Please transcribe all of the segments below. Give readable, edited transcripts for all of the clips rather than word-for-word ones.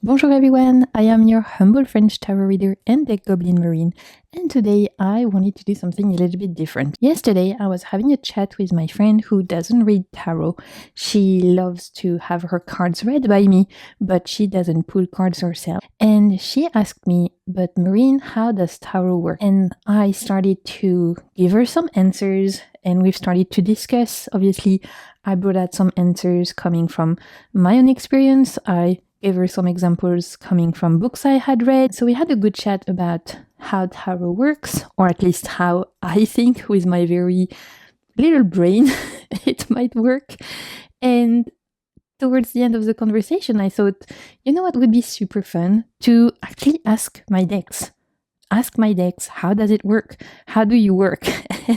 Bonjour everyone, I am your humble French tarot reader and deck goblin marine, and today I wanted to do something a little bit different. Yesterday I was having a chat with my friend who doesn't read tarot. She loves to have her cards read by me, but she doesn't pull cards herself. And she asked me, but Marine, how does tarot work? And I started to give her some answers and we've started to discuss. Obviously, I brought out some answers coming from my own experience. I gave her some examples coming from books I had read. So we had a good chat about how tarot works, or at least how I think with my very little brain it might work. And towards the end of the conversation, I thought, you know what would be super fun? To actually ask my decks. Ask my decks, how does it work? How do you work?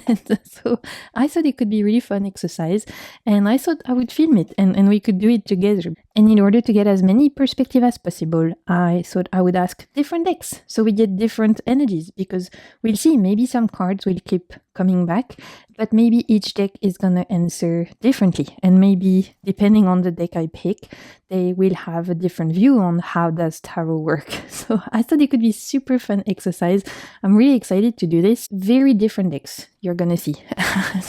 And so I thought it could be a really fun exercise, and I thought I would film it and we could do it together. And in order to get as many perspectives as possible, I thought I would ask different decks so we get different energies, because we'll see, maybe some cards will keep coming back, but maybe each deck is gonna answer differently, and maybe depending on the deck I pick, they will have a different view on how does tarot work. So I thought it could be super fun exercise. I'm really excited to do this. Very different decks you're gonna see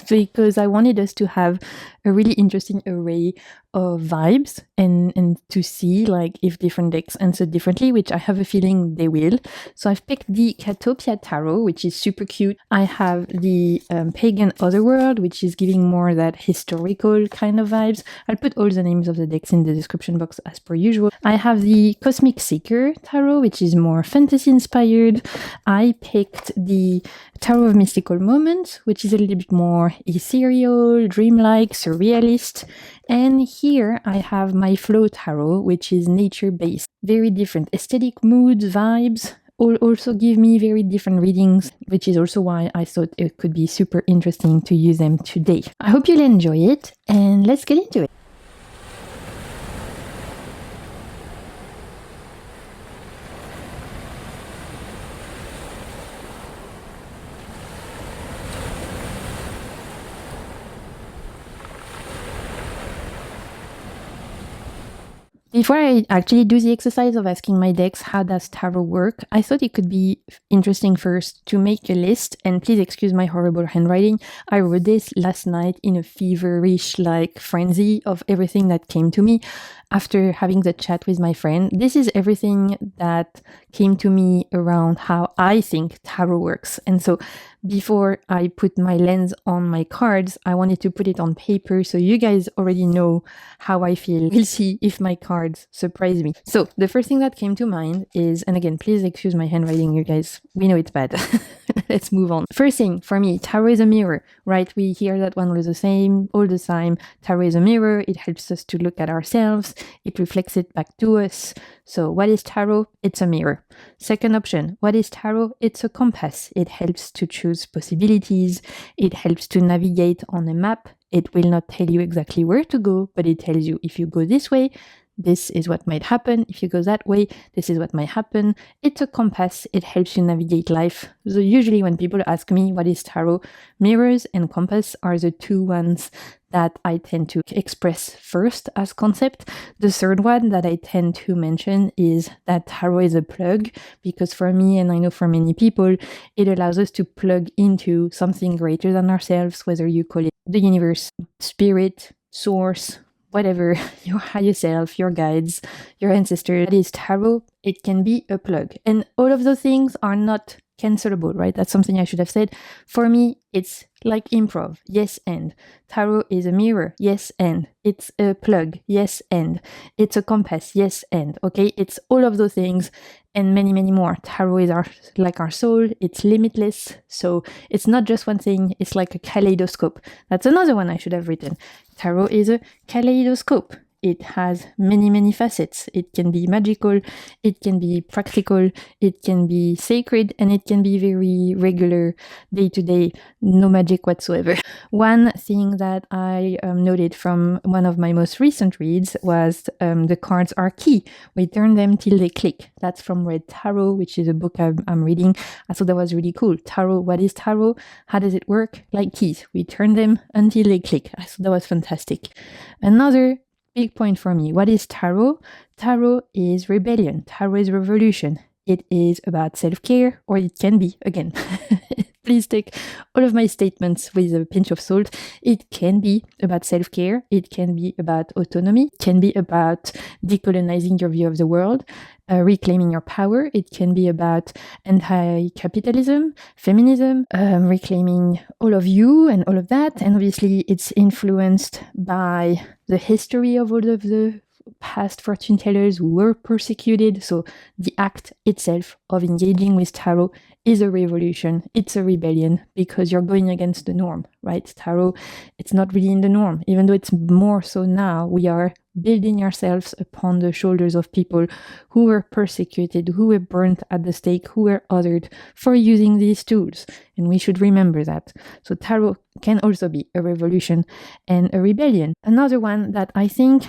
because I wanted us to have a really interesting array of vibes and to see like if different decks answer differently, which I have a feeling they will. So I've picked the Catopia Tarot, which is super cute. I have the Pagan Otherworld, which is giving more that historical kind of vibes. I'll put all the names of the decks in the description box as per usual. I have the Cosmic Seeker Tarot, which is more fantasy inspired. I picked the Tarot of Mystical Moments, which is a little bit more ethereal, dreamlike, surrealist. And here I have my Flow Tarot, which is nature-based. Very different aesthetic moods, vibes, all also give me very different readings, which is also why I thought it could be super interesting to use them today. I hope you'll enjoy it, and let's get into it. Before I actually do the exercise of asking my decks how does tarot work, I thought it could be interesting first to make a list, and please excuse my horrible handwriting. I wrote this last night in a feverish frenzy of everything that came to me after having the chat with my friend. This is everything that came to me around how I think tarot works. And so before I put my lens on my cards, I wanted to put it on paper so you guys already know how I feel. We'll see if my cards surprise me. So the first thing that came to mind is, and again, please excuse my handwriting, you guys, we know it's bad. Let's move on. First thing for me, tarot is a mirror, right? We hear that one all the time. Tarot is a mirror. It helps us to look at ourselves. It reflects it back to us. So what is tarot? It's a mirror. Second option, what is tarot? It's a compass. It helps to choose possibilities. It helps to navigate on a map. It will not tell you exactly where to go, but it tells you if you go this way, this is what might happen. If you go that way, this is what might happen. It's a compass. It helps you navigate life. So usually when people ask me what is tarot, mirrors and compass are the two ones that I tend to express first as concept. The third one that I tend to mention is that tarot is a plug, because for me, and I know for many people, it allows us to plug into something greater than ourselves, whether you call it the universe, spirit, source, whatever, your higher self, your guides, your ancestors. That is tarot. It can be a plug. And all of those things are not cancelable, right? That's something I should have said. For me, it's like improv. Yes, and. Tarot is a mirror. Yes, and. It's a plug. Yes, and. It's a compass. Yes, and. Okay, it's all of those things and many, many more. Tarot is like our soul. It's limitless. So it's not just one thing. It's like a kaleidoscope. That's another one I should have written. Tarot is a kaleidoscope. It has many, many facets. It can be magical, it can be practical, it can be sacred, and it can be very regular, day-to-day, no magic whatsoever. One thing that I noted from one of my most recent reads was the cards are key. We turn them till they click. That's from Red Tarot, which is a book I'm reading. I thought that was really cool. Tarot, what is tarot? How does it work? Like keys. We turn them until they click. I thought that was fantastic. Another big point for me. What is tarot? Tarot is rebellion. Tarot is revolution. It is about self-care, or it can be, again, please take all of my statements with a pinch of salt. It can be about self-care. It can be about autonomy. It can be about decolonizing your view of the world, reclaiming your power. It can be about anti-capitalism, feminism, reclaiming all of you and all of that. And obviously, it's influenced by the history of all of the past fortune tellers who were persecuted. So the act itself of engaging with tarot is a revolution. It's a rebellion because you're going against the norm, right? Tarot, it's not really in the norm, even though it's more so now. We are building ourselves upon the shoulders of people who were persecuted, who were burnt at the stake, who were othered for using these tools. And we should remember that. So tarot can also be a revolution and a rebellion. Another one that I think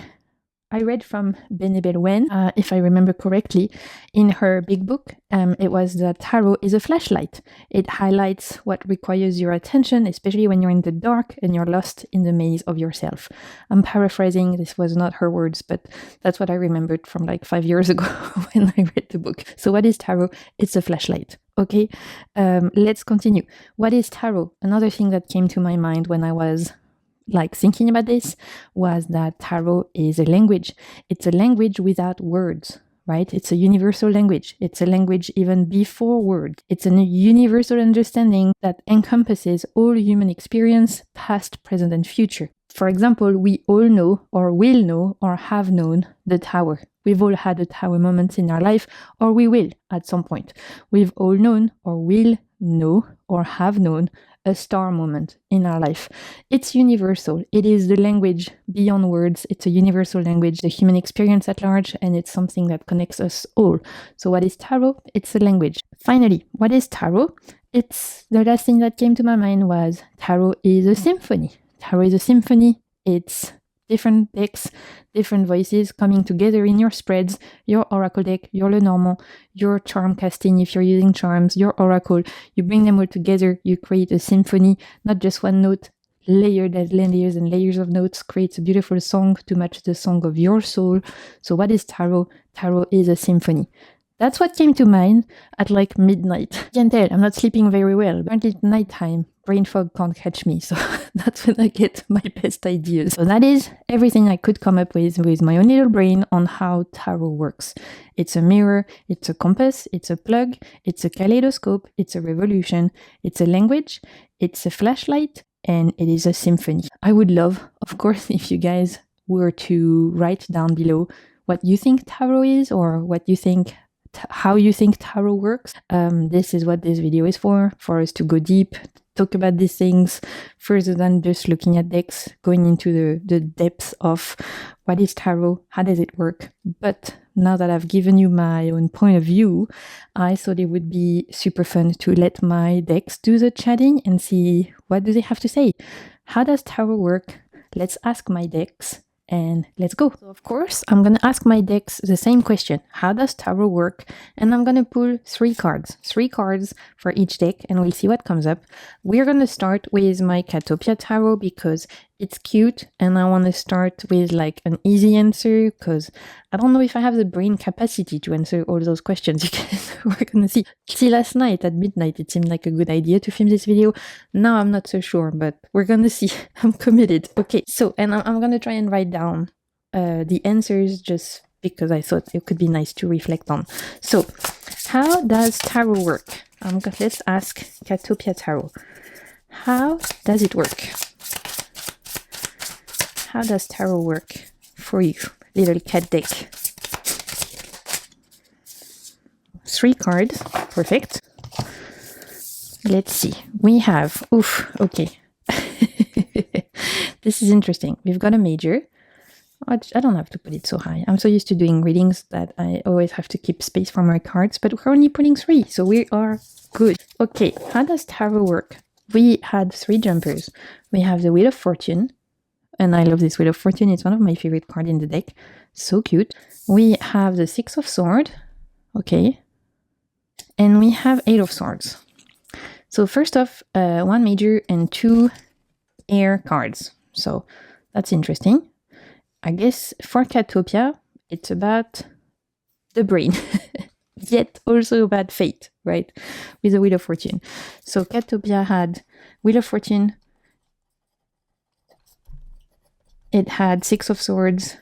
I read from Ep.1, if I remember correctly, in her big book. It was that tarot is a flashlight. It highlights what requires your attention, especially when you're in the dark and you're lost in the maze of yourself. I'm paraphrasing, this was not her words, but that's what I remembered from like 5 years ago when I read the book. So what is tarot? It's a flashlight. Okay, let's continue. What is tarot? Another thing that came to my mind when I was thinking about this was that tarot is a language. It's a language without words, right? It's a universal language. It's a language even before words. It's a universal understanding that encompasses all human experience, past, present, and future. For example, we all know or will know or have known the tower. We've all had a tower moment in our life, or we will at some point. We've all known or will know or have known a star moment in our life. It's universal. It is the language beyond words. It's a universal language, the human experience at large, and it's something that connects us all. So what is tarot? It's a language. Finally, what is tarot? It's the last thing that came to my mind was tarot is a symphony. Tarot is a symphony. It's different decks, different voices coming together in your spreads, your oracle deck, your Lenormand, your charm casting if you're using charms, your oracle. You bring them all together, you create a symphony, not just one note, layered as layers and layers of notes, creates a beautiful song to match the song of your soul. So what is tarot? Tarot is a symphony. That's what came to mind at midnight. You can tell I'm not sleeping very well. Apparently it's nighttime. Brain fog can't catch me, so that's when I get my best ideas. So that is everything I could come up with my own little brain on how tarot works. It's a mirror, it's a compass, it's a plug, it's a kaleidoscope, it's a revolution, it's a language, it's a flashlight, and it is a symphony. I would love, of course, if you guys were to write down below what you think tarot is, or what you think how you think tarot works. This is what this video is for us to go deep, talk about these things further than just looking at decks, going into the depths of what is tarot, how does it work. But now that I've given you my own point of view, I thought it would be super fun to let my decks do the chatting and see what do they have to say. How does tarot work? Let's ask my decks. And let's go. So of course, I'm going to ask my decks the same question. How does tarot work? And I'm going to pull 3 cards for each deck, and we'll see what comes up. We're going to start with my Catopia Tarot because it's cute, and I want to start with an easy answer because I don't know if I have the brain capacity to answer all those questions. We're going to see. See, last night at midnight, it seemed like a good idea to film this video. Now I'm not so sure, but we're going to see. I'm committed. Okay, so, and I'm going to try and write down the answers just because I thought it could be nice to reflect on. So, how does tarot work? Let's ask Catopia Tarot. How does it work? How does tarot work for you, little cat deck? 3 cards, perfect. Let's see. We have, okay. This is interesting. We've got a major. I don't have to put it so high. I'm so used to doing readings that I always have to keep space for my cards, but we're only putting 3, so we are good. Okay, how does tarot work? We had 3 jumpers. We have the Wheel of Fortune, and I love this Wheel of Fortune. It's one of my favorite cards in the deck. So cute. We have the 6 of Swords. Okay. And we have 8 of Swords. So first off, 1 major and 2 air cards. So that's interesting. I guess for Catopia, it's about the brain, yet also about fate, right? With the Wheel of Fortune. So Catopia had Wheel of Fortune, it had Six of Swords,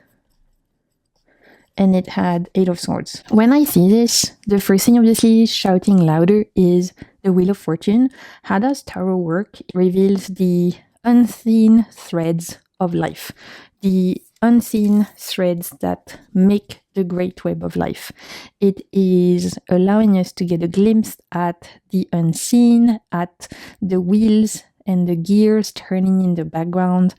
and it had Eight of Swords. When I see this, the first thing obviously shouting louder is the Wheel of Fortune. How does tarot work? It reveals the unseen threads of life, the unseen threads that make the great web of life. It is allowing us to get a glimpse at the unseen, at the wheels and the gears turning in the background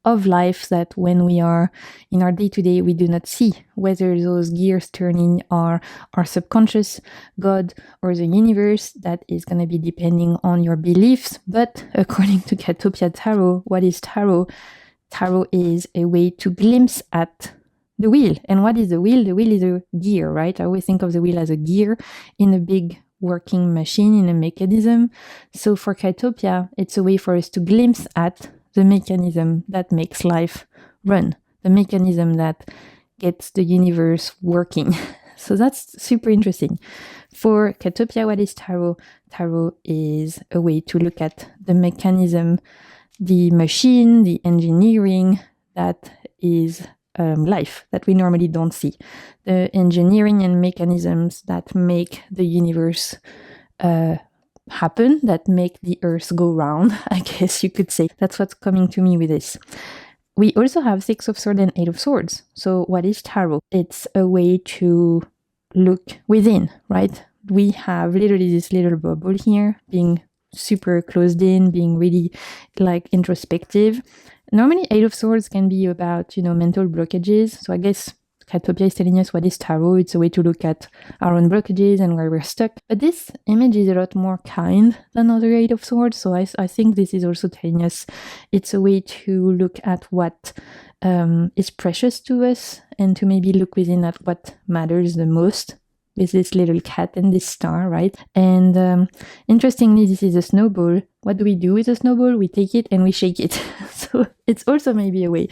of life that when we are in our day-to-day we do not see, whether those gears turning are our subconscious, God, or the universe. That is going to be depending on your beliefs. But according to Catopia Tarot, what is tarot? Tarot is a way to glimpse at the wheel. And what is the wheel? The wheel is a gear, right? I always think of the wheel as a gear in a big working machine, in a mechanism. So for Catopia, it's a way for us to glimpse at the mechanism that makes life run, the mechanism that gets the universe working. So that's super interesting. For Catopia, what is tarot? Tarot is a way to look at the mechanism, the machine, the engineering that is life that we normally don't see. The engineering and mechanisms that make the universe happen, that make the earth go round, I guess you could say. That's what's coming to me with this. We also have Six of Swords and Eight of Swords. So what is tarot? It's a way to look within, right? We have literally this little bubble here, being super closed in, being really like introspective. Normally, Eight of Swords can be about, mental blockages. So I guess Catopia is telling us what is tarot. It's a way to look at our own blockages and where we're stuck. But this image is a lot more kind than other Eight of Swords. So I think this is also telling us it's a way to look at what is precious to us and to maybe look within at what matters the most. With this little cat and this star, right? And interestingly, this is a snowball. What do we do with a snowball? We take it and we shake it. So it's also maybe a way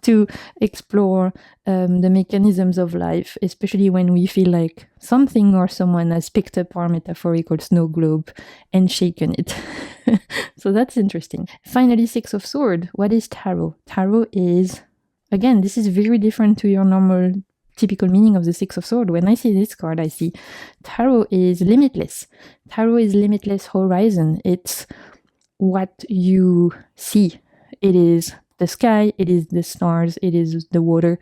to explore the mechanisms of life, especially when we feel like something or someone has picked up our metaphorical snow globe and shaken it. So that's interesting. Finally, Six of Swords. What is tarot? Tarot is, again, this is very different to your normal typical meaning of the Six of Swords. When I see this card, I see tarot is limitless. Tarot is limitless horizon. It's what you see. It is the sky, it is the stars, it is the water,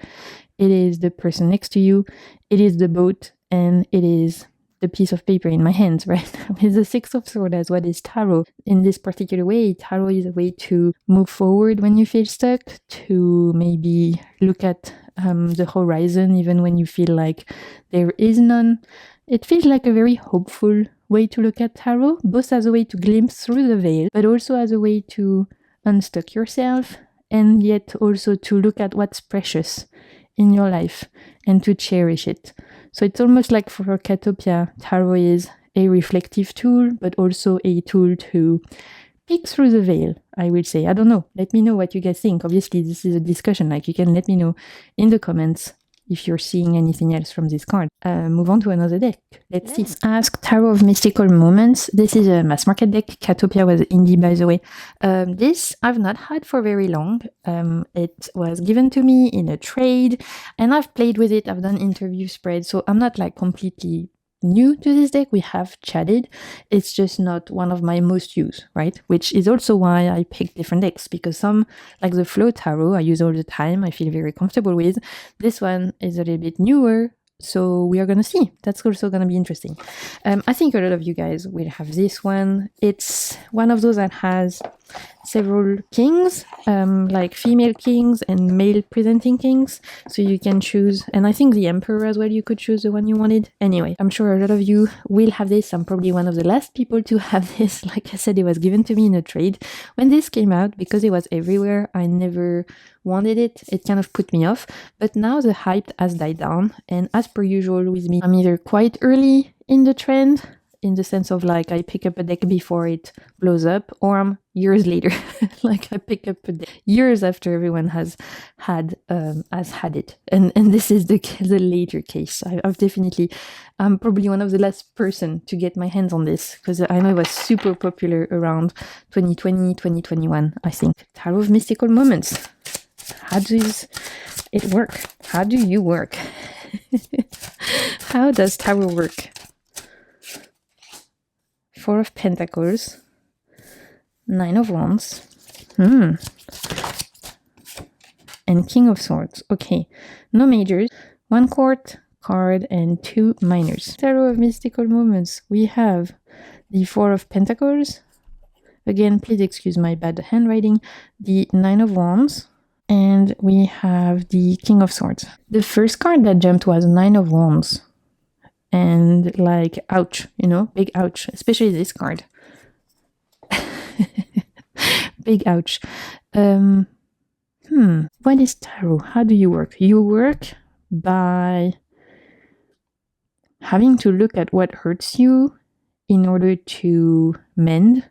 it is the person next to you, it is the boat, and it is the piece of paper in my hands, right? With the Six of Swords as what is tarot. In this particular way, tarot is a way to move forward when you feel stuck, to maybe look at the horizon even when you feel like there is none. It feels like a very hopeful way to look at tarot, both as a way to glimpse through the veil, but also as a way to unstuck yourself, and yet also to look at what's precious in your life and to cherish it. So it's almost like for Catopia, tarot is a reflective tool, but also a tool to peek through the veil, I will say. I don't know. Let me know what you guys think. Obviously, this is a discussion. Like, you can let me know in the comments if you're seeing anything else from this card. Move on to another deck. Let's see. Ask Tarot of Mystical Moments. This is a mass market deck. Catopia was indie, by the way. This I've not had for very long. It was given to me in a trade, and I've played with it. I've done interview spreads, so I'm not like completely new to this deck. We have chatted. It's just not one of my most used, right? Which is also why I picked different decks, because some, like the Flow Tarot, I use all the time, I feel very comfortable with. This one is a little bit newer, so we are gonna see. That's also gonna be interesting. I think a lot of you guys will have this one. It's one of those that has several kings, like female kings and male presenting kings, so you can choose. And I think the emperor as well, you could choose the one you wanted. Anyway, I'm sure a lot of you will have this. I'm probably one of the last people to have this. Like I said, it was given to me in a trade. When this came out, because it was everywhere, I never wanted it. It kind of put me off, but now the hype has died down, and as per usual with me, I'm either quite early in the trend in the sense of like I pick up a deck before it blows up, or years later, like I pick up a deck years after everyone has had it, and this is the later case. I'm probably one of the last person to get my hands on this, because I know it was super popular around 2020, 2021, I think. Tarot of Mystical Moments. How does it work? How do you work? How does tarot work? Four of Pentacles, Nine of Wands, and King of Swords. Okay, no majors, 1 court card and 2 minors. Tarot of Mystical Moments. We have the Four of Pentacles. Again, please excuse my bad handwriting. The Nine of Wands. And we have the King of Swords. The first card that jumped was Nine of Wands. And like, ouch, you know, big ouch, especially this card. Big ouch. What is tarot? How do you work? You work by having to look at what hurts you in order to mend.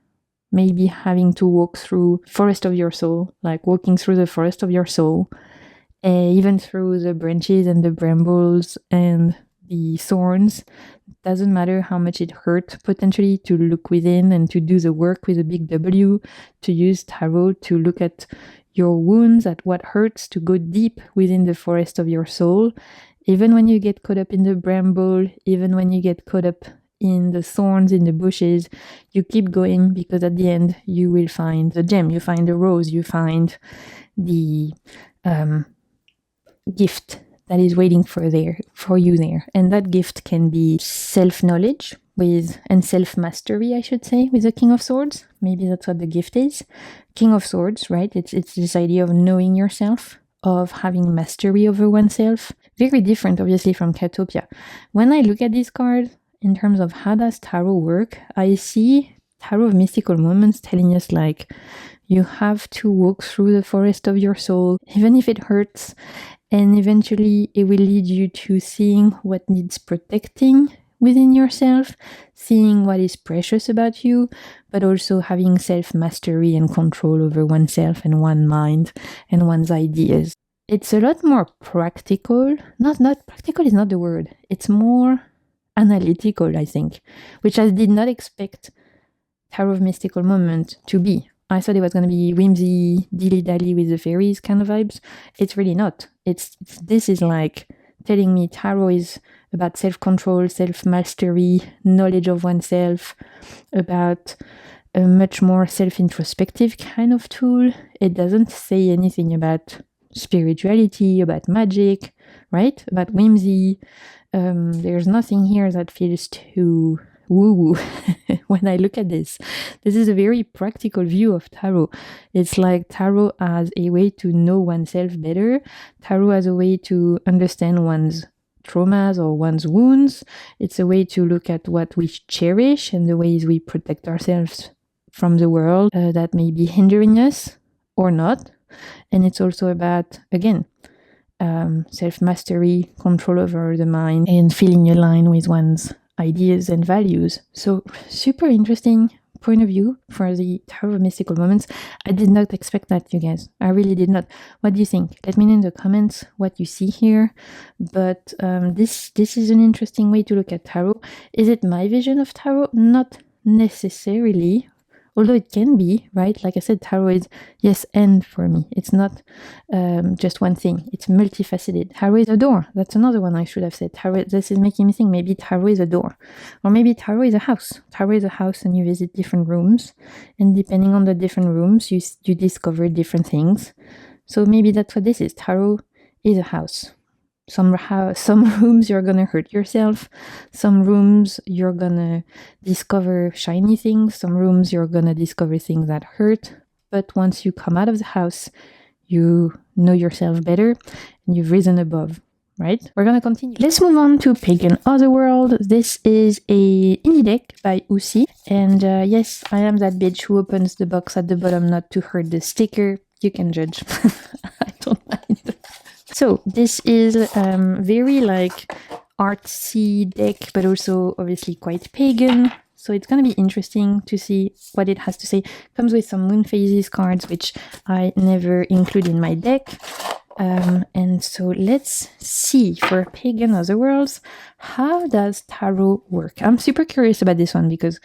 Maybe having to walk through forest of your soul, like walking through the forest of your soul, even through the branches and the brambles and the thorns. Doesn't matter how much it hurt, potentially, to look within and to do the work with a big W, to use tarot to look at your wounds, at what hurts, to go deep within the forest of your soul. Even when you get caught up in the bramble, even when you get caught up in the thorns, in the bushes, you keep going, because at the end you will find the gem, you find the rose, you find the gift that is waiting for you there. And that gift can be self-knowledge and self-mastery, I should say, with the King of Swords. Maybe that's what the gift is. King of Swords, right? It's this idea of knowing yourself, of having mastery over oneself. Very different, obviously, from Catopia. When I look at this card, in terms of how does tarot work, I see Tarot of Mystical Moments telling us like, you have to walk through the forest of your soul, even if it hurts, and eventually it will lead you to seeing what needs protecting within yourself, seeing what is precious about you, but also having self-mastery and control over oneself and one mind and one's ideas. It's a lot more practical. Not practical is not the word. It's more analytical, I think, which I did not expect Tarot of Mystical Moment to be. I thought it was going to be whimsy, dilly-dally with the fairies kind of vibes. It's really not. This is like telling me tarot is about self-control, self-mastery, knowledge of oneself, about a much more self-introspective kind of tool. It doesn't say anything about spirituality, about magic, right? About whimsy. There's nothing here that feels too woo-woo when I look at this. This is a very practical view of tarot. It's like tarot as a way to know oneself better, tarot as a way to understand one's traumas or one's wounds. It's a way to look at what we cherish and the ways we protect ourselves from the world that may be hindering us or not. And it's also about, again, self-mastery, control over the mind, and feeling aligned with one's ideas and values. So super interesting point of view for the Tarot of Mystical Moments. I did not expect that, you guys. I really did not. What do you think? Let me know in the comments what you see here. But this is an interesting way to look at tarot. Is it my vision of tarot? Not necessarily. Although it can be, right? Like I said, tarot is yes and for me. It's not just one thing. It's multifaceted. Tarot is a door. That's another one I should have said. Tarot, this is making me think maybe tarot is a door. Or maybe tarot is a house. Tarot is a house and you visit different rooms. And depending on the different rooms, you discover different things. So maybe that's what this is. Tarot is a house. Some rooms you're gonna hurt yourself. Some rooms you're gonna discover shiny things. Some rooms you're gonna discover things that hurt. But once you come out of the house, you know yourself better and you've risen above, right? We're gonna continue. Let's move on to Pagan Otherworld. This is a indie deck by Usi. And yes, I am that bitch who opens the box at the bottom not to hurt the sticker. You can judge. I don't mind. So this is very like artsy deck, but also obviously quite pagan. So it's going to be interesting to see what it has to say. Comes with some moon phases cards, which I never include in my deck. And so let's see for Pagan Otherworlds, how does tarot work? I'm super curious about this one because,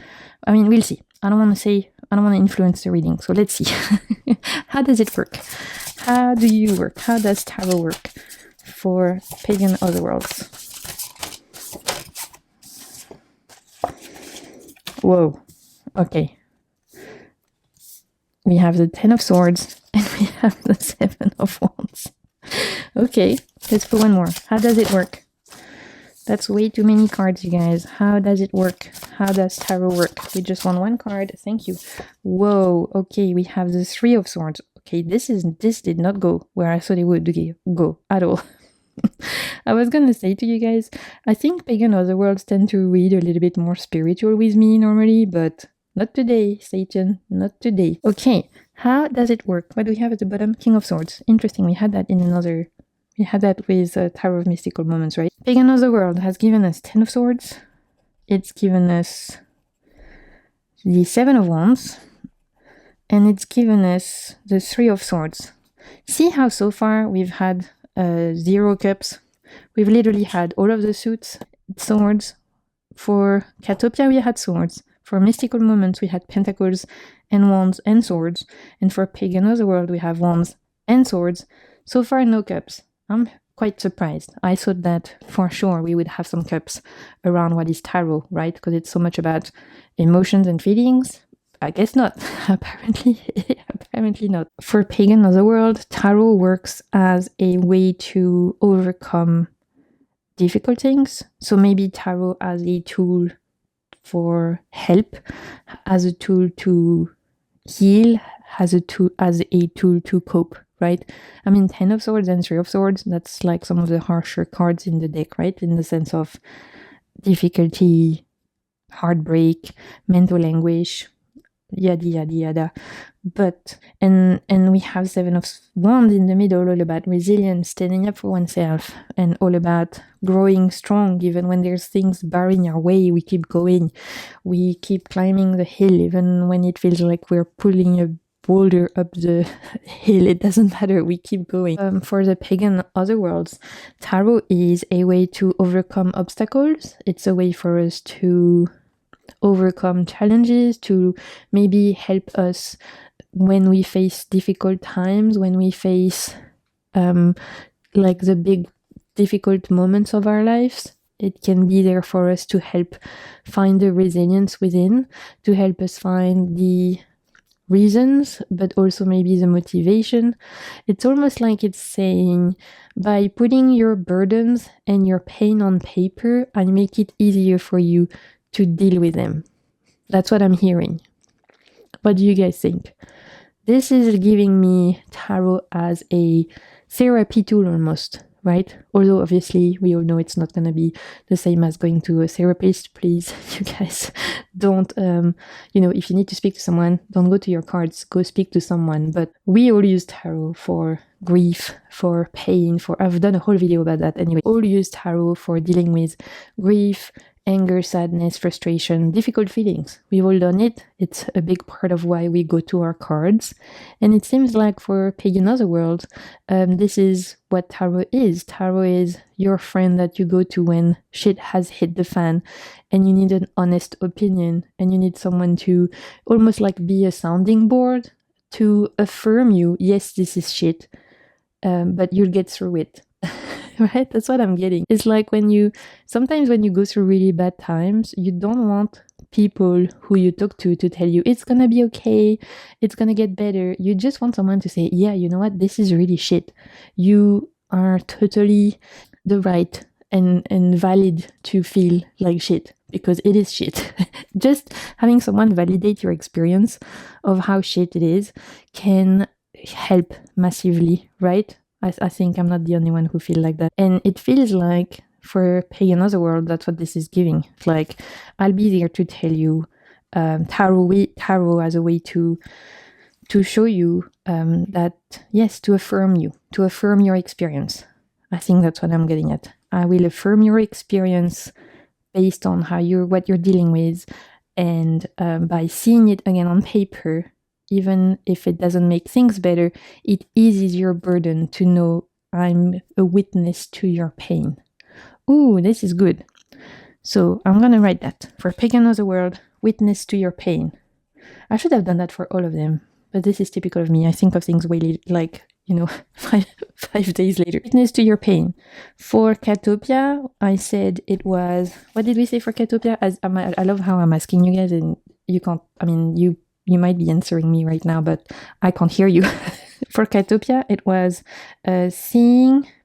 I mean, we'll see. I don't want to influence the reading. So let's see. How does it work? How do you work? How does tarot work for Pagan Otherworlds? Whoa. Okay. We have the 10 of Swords and we have the 7 of Wands. Okay, let's put one more. How does it work? That's way too many cards, you guys. How does it work? How does tarot work? We just won one card. Thank you. Whoa. Okay, we have the 3 of Swords. Okay, this did not go where I thought it would go at all. I was gonna say to you guys, I think Pagan Otherworlds tend to read a little bit more spiritual with me normally, but not today, Satan. Not today. Okay, how does it work? What do we have at the bottom? King of Swords. Interesting. We had that with Tarot of Mystical Moments, right? Pagan Otherworld has given us 10 of Swords. It's given us the 7 of Wands. And it's given us the 3 of Swords. See how so far we've had 0 cups. We've literally had all of the suits, swords. For Catopia, we had swords. For Mystical Moments, we had pentacles and wands and swords. And for Pagan Otherworld, we have wands and swords. So far, no cups. I'm quite surprised. I thought that for sure we would have some cups around what is tarot, right? Because it's so much about emotions and feelings. I guess not. Apparently not. For Pagan Otherworld, tarot works as a way to overcome difficult things. So maybe tarot as a tool for help, as a tool to heal, as a tool to cope, right? I mean, 10 of Swords and 3 of Swords, that's like some of the harsher cards in the deck, right? In the sense of difficulty, heartbreak, mental anguish, yada yada yada. But and we have 7 of Wands in the middle, all about resilience, standing up for oneself, and all about growing strong even when there's things barring our way. We keep going, we keep climbing the hill even when it feels like we're pulling a boulder up the hill. It doesn't matter, we keep going. For the Pagan Otherworlds, tarot is a way to overcome obstacles. It's a way for us to overcome challenges, to maybe help us when we face difficult times, when we face like the big difficult moments of our lives. It can be there for us to help find the resilience within, to help us find the reasons, but also maybe the motivation. It's almost like it's saying, by putting your burdens and your pain on paper, I make it easier for you to deal with them. That's what I'm hearing. What do you guys think? This is giving me tarot as a therapy tool almost, right? Although obviously we all know it's not going to be the same as going to a therapist. Please, you guys, don't, if you need to speak to someone, don't go to your cards, go speak to someone. But we all use tarot for grief, for pain, I've done a whole video about that anyway. All use tarot for dealing with grief, anger, sadness, frustration, difficult feelings. We've all done it. It's a big part of why we go to our cards. And it seems like for Pagan Otherworld, this is what tarot is. Tarot is your friend that you go to when shit has hit the fan and you need an honest opinion and you need someone to almost like be a sounding board to affirm you, yes, this is shit, but you'll get through it. Right? That's what I'm getting. It's like sometimes when you go through really bad times, you don't want people who you talk to tell you it's gonna be okay, it's gonna get better. You just want someone to say, yeah, you know what, this is really shit. You are totally the right and valid to feel like shit, because it is shit. Just having someone validate your experience of how shit it is can help massively, right? I think I'm not the only one who feels like that. And it feels like for Pagan Otherworld, that's what this is giving. It's like, I'll be there to tell you tarot as a way to show you that, yes, to affirm your experience. I think that's what I'm getting at. I will affirm your experience based on what you're dealing with, And by seeing it again on paper, even if it doesn't make things better, it eases your burden to know I'm a witness to your pain. Ooh, this is good. So I'm going to write that. For Pagan of the World, witness to your pain. I should have done that for all of them, but this is typical of me. I think of things way like, 5 days later. Witness to your pain. For Catopia, I said it was, what did we say for Catopia? I love how I'm asking you guys and you can't, you might be answering me right now, but I can't hear you. For Catopia, it was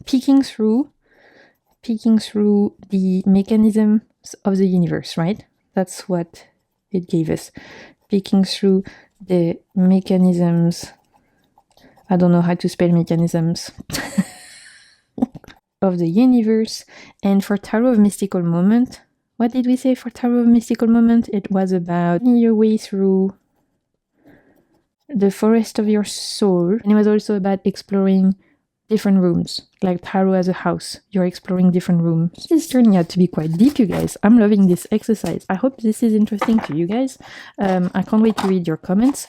peeking through the mechanisms of the universe, right? That's what it gave us. Peeking through the mechanisms. I don't know how to spell mechanisms of the universe. And for Tarot of Mystical Moment, what did we say for Tarot of Mystical Moment? It was about your way through the forest of your soul. And it was also about exploring different rooms, like tarot as a house. You're exploring different rooms. This is turning out to be quite deep, you guys. I'm loving this exercise. I hope this is interesting to you guys. I can't wait to read your comments,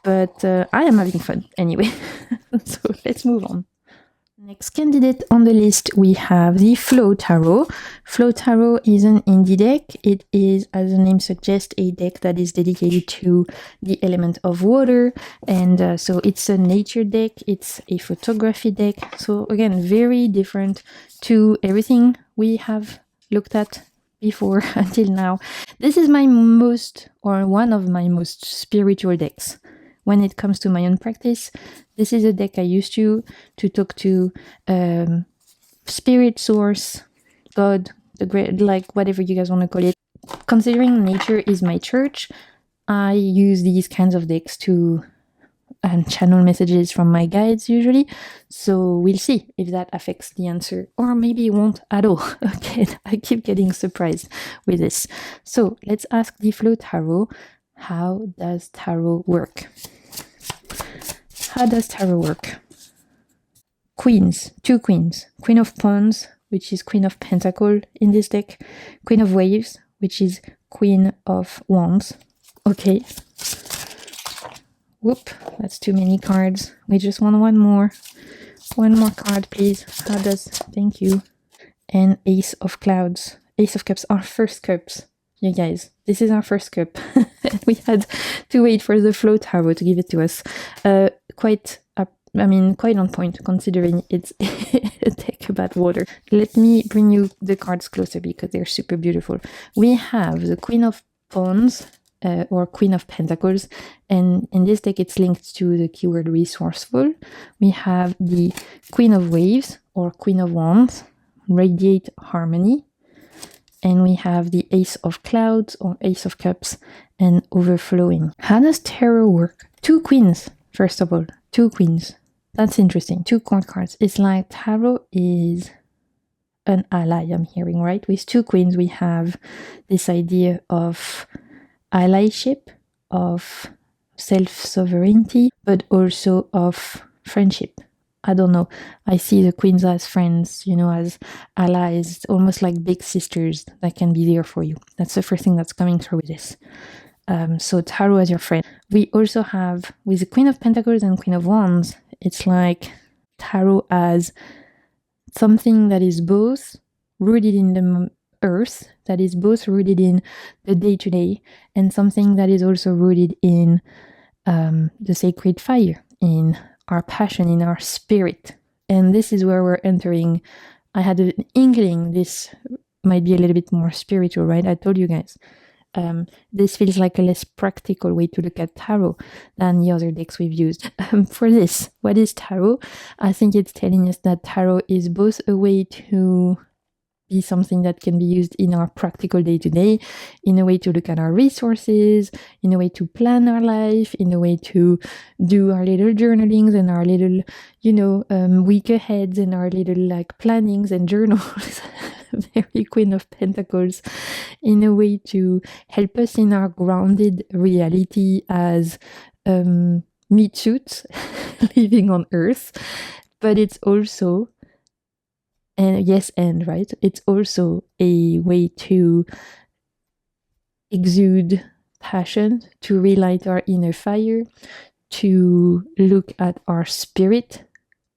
but I am having fun anyway. So let's move on. Next candidate on the list, we have the Flow Tarot. Flow Tarot is an indie deck. It is, as the name suggests, a deck that is dedicated to the element of water. And so it's a nature deck. It's a photography deck. So again, very different to everything we have looked at before until now. This is one of my most spiritual decks. When it comes to my own practice, this is a deck I used to talk to spirit, source, God, the great, like whatever you guys want to call it. Considering nature is my church, I use these kinds of decks to channel messages from my guides usually. So we'll see if that affects the answer, or maybe it won't at all. Okay, I keep getting surprised with this. So let's ask the Flow Tarot. How does tarot work? How does tarot work? Queens, 2 queens. Queen of Wands, which is Queen of Pentacles in this deck. Queen of Waves, which is Queen of Wands. Okay. Whoop, that's too many cards. We just want one more. One more card, please. Thank you. And Ace of Clouds. Ace of Cups, our first cups. Yeah, guys, this is our first cup. We had to wait for the Flow Tarot to give it to us. Quite on point, considering it's a deck about water. Let me bring you the cards closer because they're super beautiful. We have the Queen of Wands, or Queen of Pentacles, and in this deck it's linked to the keyword resourceful. We have the Queen of Waves, or Queen of Wands, radiate harmony. And we have the Ace of Clouds, or Ace of Cups, and overflowing. How does tarot work? 2 queens, first of all. 2 queens. That's interesting. 2 court cards. It's like tarot is an ally, I'm hearing, right? With 2 queens, we have this idea of allyship, of self-sovereignty, but also of friendship. I don't know. I see the queens as friends, as allies, almost like big sisters that can be there for you. That's the first thing that's coming through with this. So tarot as your friend. We also have, with the Queen of Pentacles and Queen of Wands, it's like tarot as something that is both rooted in the earth, that is both rooted in the day-to-day, and something that is also rooted in the sacred fire, in our passion, in our spirit. And this is where we're entering. I had an inkling this might be a little bit more spiritual, right? I told you guys. This feels like a less practical way to look at tarot than the other decks we've used. For this, what is tarot? I think it's telling us that tarot is both a way to be something that can be used in our practical day-to-day, in a way to look at our resources, in a way to plan our life, in a way to do our little journalings and our little, week aheads and our little plannings and journals. Very Queen of Pentacles, in a way to help us in our grounded reality as meat suits living on Earth. But it's also, right? It's also a way to exude passion, to relight our inner fire, to look at our spirit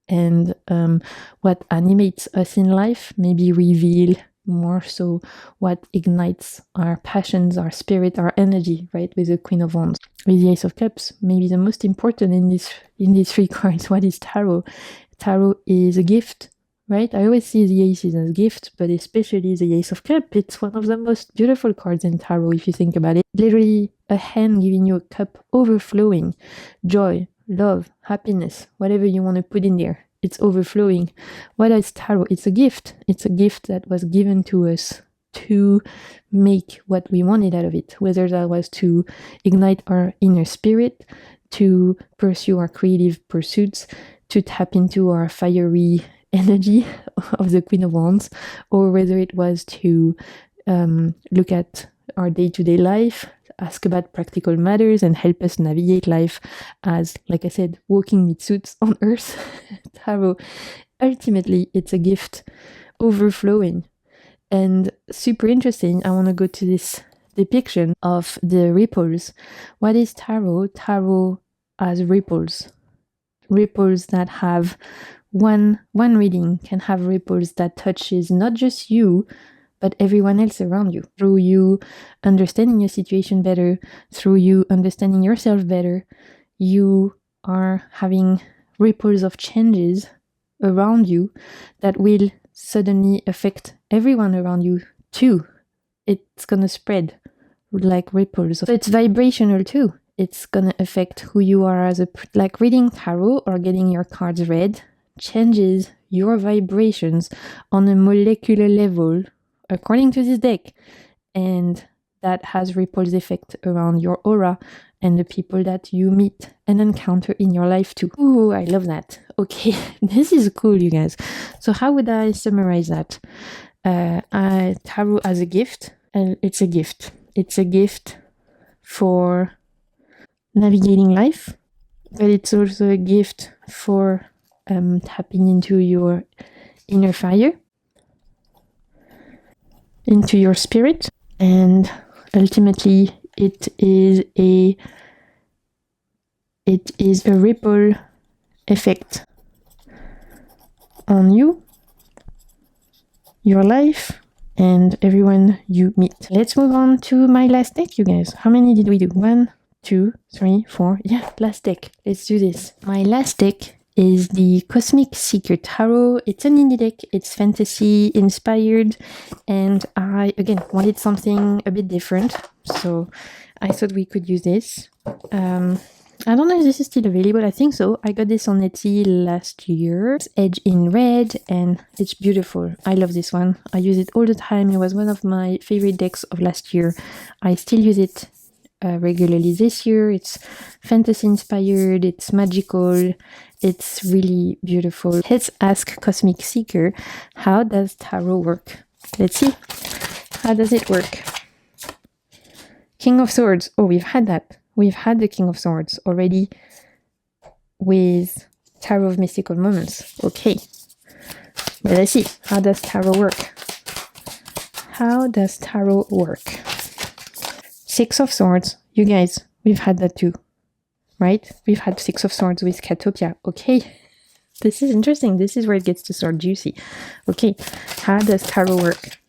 and what animates us in life, maybe reveal more so what ignites our passions, our spirit, our energy, right? With the Queen of Wands. With the Ace of Cups, maybe the most important in these three cards. What is tarot? Tarot is a gift, right? I always see the aces as gifts, but especially the Ace of Cups. It's one of the most beautiful cards in tarot if you think about it. Literally a hand giving you a cup overflowing, joy, love, happiness, whatever you want to put in there. It's overflowing. What is tarot? It's a gift. It's a gift that was given to us to make what we wanted out of it, whether that was to ignite our inner spirit, to pursue our creative pursuits, to tap into our fiery energy of the Queen of Wands, or whether it was to look at our day-to-day life, ask about practical matters, and help us navigate life as, like I said, walking meat suits on Earth. Tarot, ultimately, it's a gift overflowing. And super interesting, I want to go to this depiction of the ripples. What is tarot? Tarot has ripples. Ripples that have one reading can have ripples that touches not just you, but everyone else around you. Through you understanding your situation better, through you understanding yourself better, you are having ripples of changes around you that will suddenly affect everyone around you too. It's gonna spread like ripples. So it's vibrational too. It's gonna affect who you are as like reading tarot or getting your cards read changes your vibrations on a molecular level according to this deck, and that has ripples effect around your aura and the people that you meet and encounter in your life too. Ooh, I love that. Okay, this is cool, you guys. So how would I summarize that? Tarot as a gift, and it's a gift. It's a gift for navigating life, but it's also a gift for tapping into your inner fire, into your spirit, and ultimately it is a ripple effect on you, your life, and everyone you meet. Let's move on to my last deck, you guys. How many did we do? 1, 2, 3, 4. Yeah, last deck. Let's do this. My last deck is the Cosmic Seeker Tarot. It's an indie deck. It's fantasy inspired, and I again wanted something a bit different, so I thought we could use this. I don't know if this is still available. I think so. I got this on Etsy last year. It's edge in red and it's beautiful. I love this one. I use it all the time. It was one of my favorite decks of last year. I still use it regularly this year. It's fantasy inspired. It's magical. It's really beautiful. Let's ask Cosmic Seeker, how does tarot work? Let's see. How does it work? King of Swords. Oh, we've had that. We've had the King of Swords already with Tarot of Mystical Moments. Okay. But let's see. How does tarot work? How does tarot work? Six of Swords. You guys, we've had that too. Right? We've had Six of Swords with Catopia. Okay. This is interesting. This is where it gets to start juicy. Okay. How does tarot work?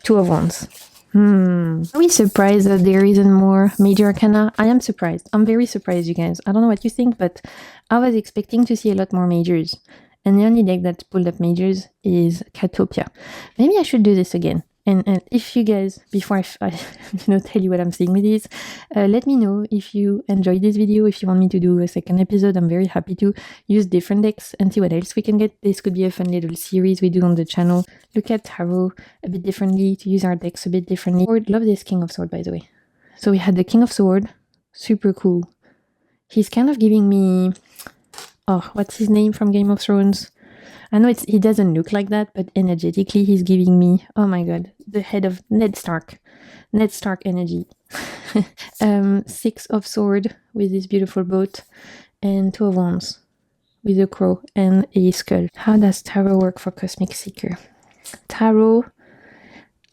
Two of Wands. Are we surprised that there isn't more major arcana? I am surprised. I'm very surprised, you guys. I don't know what you think, but I was expecting to see a lot more majors. And the only deck that pulled up majors is Catopia. Maybe I should do this again. And if you guys, before I tell you what I'm saying with this, let me know if you enjoyed this video. If you want me to do a second episode, I'm very happy to use different decks and see what else we can get. This could be a fun little series we do on the channel. Look at tarot a bit differently, to use our decks a bit differently. I love this King of Swords, by the way. So we had the King of Swords. Super cool. He's kind of giving me... Oh, what's his name from Game of Thrones? I know he doesn't look like that, but energetically he's giving me, oh my god, the head of Ned Stark. Ned Stark energy. Six of Swords with this beautiful boat, and Two of Wands with a crow and a skull. How does tarot work for Cosmic Seeker? Tarot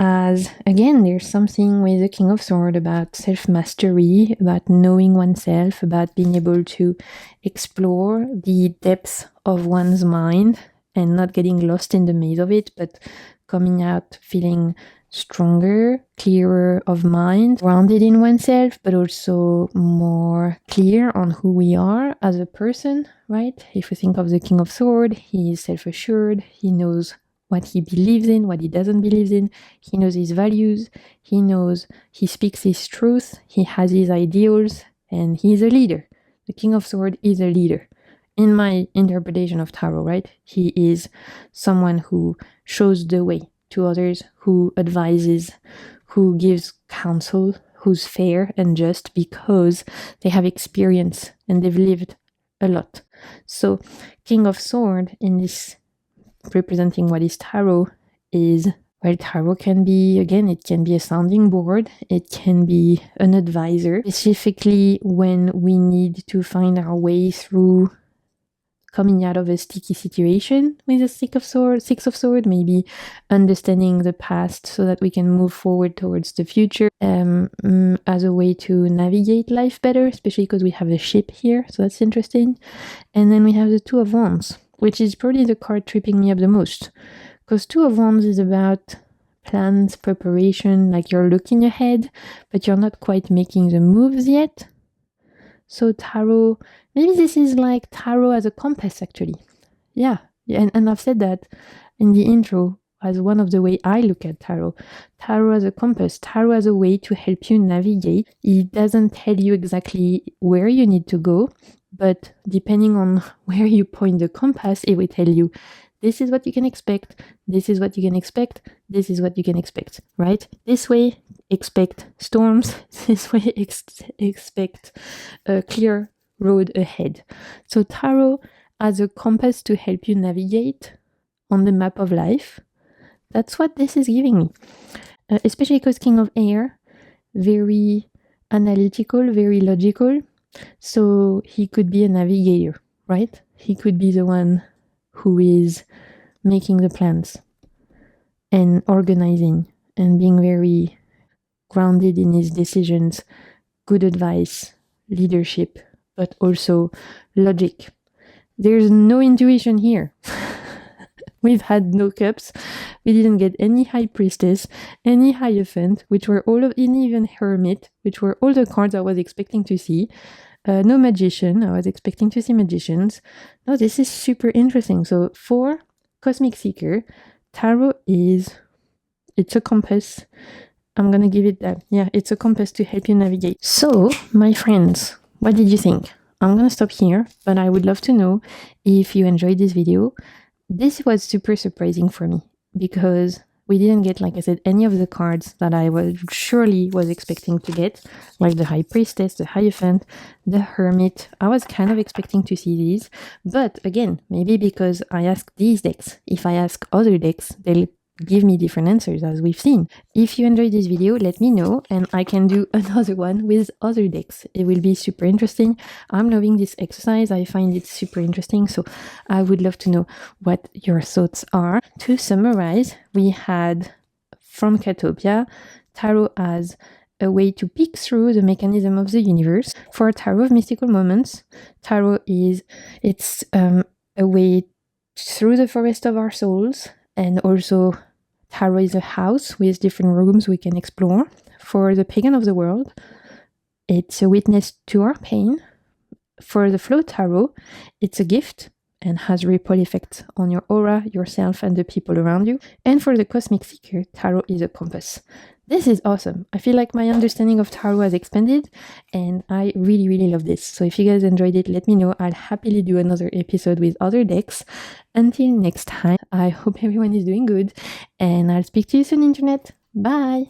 as, again, there's something with the King of Swords about self-mastery, about knowing oneself, about being able to explore the depths of one's mind and not getting lost in the maze of it, but coming out feeling stronger, clearer of mind, grounded in oneself, but also more clear on who we are as a person, right? If we think of the King of Swords, he is self-assured, he knows what he believes in, what he doesn't believe in, he knows his values, he speaks his truth, he has his ideals, and he's a leader. The King of Swords is a leader. In my interpretation of tarot, right? He is someone who shows the way to others, who advises, who gives counsel, who's fair and just because they have experience and they've lived a lot. So King of Swords in this representing what is tarot is, well, tarot can be, again, it can be a sounding board, it can be an advisor, specifically when we need to find our way through coming out of a sticky situation with a Six of Swords, maybe understanding the past so that we can move forward towards the future as a way to navigate life better, especially because we have a ship here, so that's interesting. And then we have the Two of Wands, which is probably the card tripping me up the most, because Two of Wands is about plans, preparation, like you're looking ahead, but you're not quite making the moves yet. So tarot, maybe this is like tarot as a compass, actually. Yeah, and I've said that in the intro as one of the way I look at tarot. Tarot as a compass, tarot as a way to help you navigate. It doesn't tell you exactly where you need to go, but depending on where you point the compass, it will tell you, this is what you can expect, this is what you can expect, this is what you can expect, right? This way, expect storms, this way, expect a clear road ahead. So tarot as a compass to help you navigate on the map of life. That's what this is giving me. Especially because King of Air, very analytical, very logical. So he could be a navigator, right? He could be the one who is making the plans and organizing and being very grounded in his decisions, good advice, leadership, but also logic. There's no intuition here. We've had no cups. We didn't get any high priestess, any hierophant, which were all of, even hermit, which were all the cards I was expecting to see. No magician. I was expecting to see magicians. No, this is super interesting. So for Cosmic Seeker, tarot it's a compass. I'm going to give it that. Yeah, it's a compass to help you navigate. So, my friends, what did you think? I'm going to stop here, but I would love to know if you enjoyed this video. This was super surprising for me because we didn't get, like I said, any of the cards that I was expecting to get, like the High Priestess, the Hierophant, the Hermit. I was kind of expecting to see these, but again, maybe because I asked these decks. If I ask other decks, they'll give me different answers, as we've seen. If you enjoyed this video, let me know, and I can do another one with other decks. It will be super interesting. I'm loving this exercise. I find it super interesting, so I would love to know what your thoughts are. To summarize, we had from Catopia, tarot as a way to peek through the mechanism of the universe. For Tarot of Mystical Moments, tarot it's a way through the forest of our souls, and also tarot is a house with different rooms we can explore. For the Pagan of the World, it's a witness to our pain. For the Flow Tarot, it's a gift and has ripple effects on your aura, yourself, and the people around you. And for the Cosmic Seeker, tarot is a compass. This is awesome. I feel like my understanding of tarot has expanded, and I really, really love this. So if you guys enjoyed it, let me know. I'll happily do another episode with other decks. Until next time, I hope everyone is doing good, and I'll speak to you soon, Internet. Bye!